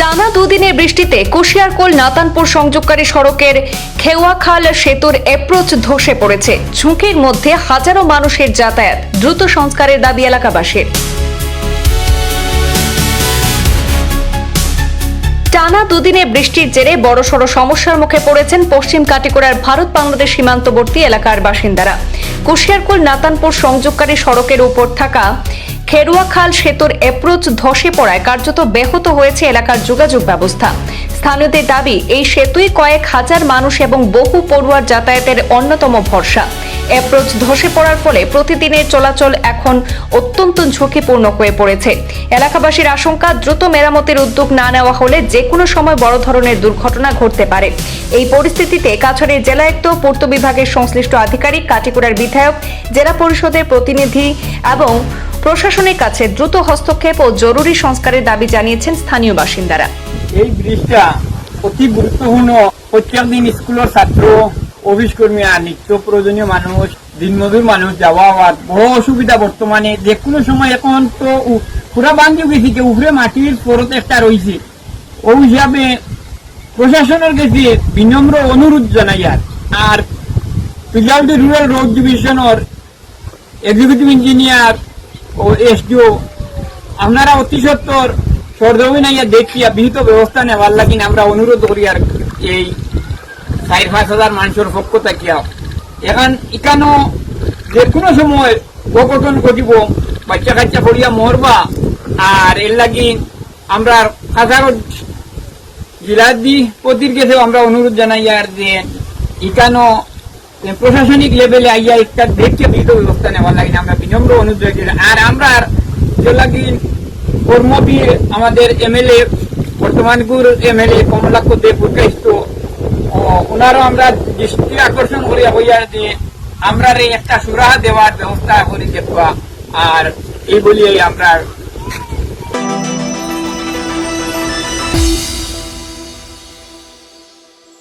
টানা দুদিনের বৃষ্টিতে কুশিয়ারকোল নাতানপুর সংযোগকারী সড়কের খেওয়াখাল সেতুর অ্যাপ্রোচ ধসে পড়েছে। ঝুঁকির মধ্যে হাজারো মানুষের যাতায়াত, দ্রুত সংস্কারের দাবি এলাকাবাসীর। টানা দুদিনের বৃষ্টির জেরে বড়সড় সমস্যার মুখে পড়েছেন পশ্চিম কাটিগড়ার ভারত বাংলাদেশ সীমান্তবর্তী এলাকার বাসিন্দারা। কুশিয়ারকোল নাতানপুর সংযোগকারী সড়কের উপর থাকা খেরুয়াখাল সেতুর অ্যাপ্রোচ ধসে পড়ায় কার্যত ব্যাহত হয়েছে এলাকার যোগাযোগ ব্যবস্থা। স্থানীয়দের দাবি, এই সেতুই কয়েক হাজার মানুষ এবং বহু পড়ুয়ার যাতায়াতের অন্যতম ভরসা। অ্যাপ্রোচ ধসে পড়ার ফলে প্রতিদিনের চলাচল এখন অত্যন্ত ঝুঁকিপূর্ণ হয়ে পড়েছে। এলাকাবাসীর আশঙ্কা, দ্রুত মেরামতের উদ্যোগ না নেওয়া হলে যে কোনো সময় বড় ধরনের দুর্ঘটনা ঘটতে পারে। এই পরিস্থিতিতে কাছাড়ের জেলায়ুক্ত, পূর্ত বিভাগের সংশ্লিষ্ট আধিকারিক, কাটিগড়ার বিধায়ক, জেলা পরিষদের প্রতিনিধি এবং প্রশাসনের কাছে দ্রুত হস্তক্ষেপ ও জরুরি সংস্কারের দাবি জানিয়েছেন স্থানীয় বাসিন্দারা। এই ব্রিজটা অতি গুরুত্বপূর্ণ। প্রত্যেকদিন স্কুলের ছাত্র, অফিস কর্মী আর নিত্য প্রয়োজনীয় মানুষ, দিনমজুর মানুষ যাওয়া হওয়ার বড় অসুবিধা বর্তমানে। যে কোনো সময় এখন তো পুরা বান্ধি গেছি, উপরে মাটির পরত একটা রয়েছে। ওই হিসাবে প্রশাসনের কাছে বিনম্র অনুরোধ জানাই। আর পিলাউডি রুরাল রোড ডিভিশনের এক্সিকিউটিভ ইঞ্জিনিয়ার ও এসডিও, আপনারা অতি সত্তর সরজমিন আইয়া দেখিয়া বিহিত ব্যবস্থা নেওয়ার লাগিন আমরা অনুরোধ করি। আর এই 4-5 হাজার মানুষের পক্ষ থাকিয়া এখন এখানো যে কোনো সময় অঘটন ঘটিব, বাচ্চা কাচ্চা পড়িয়া মরবা। আর এর লাগি আমরা কাছাড় জেলাধিপতির কাছেও আমরা অনুরোধ জানাই আর যে এখানো প্রশাসনিক লেভেলে আইয়া একটা দেখিয়ে বিহিত ব্যবস্থা নেওয়ার লাগে আমরা বিনম্র অনুরোধ রাখি। আর আমরা যে লাগি কর্মবীর আমাদের এমএলএ, বর্তমানপুর এমএলএ কমলাক্ষ দেব উৎকৃষ্ট, ওনারও আমরা দৃষ্টি আকর্ষণ করিয়া হইয়া যে আমরা এই একটা সুরাহা দেওয়ার ব্যবস্থা করি দেখবা। আর এই বলিয়ে আমরা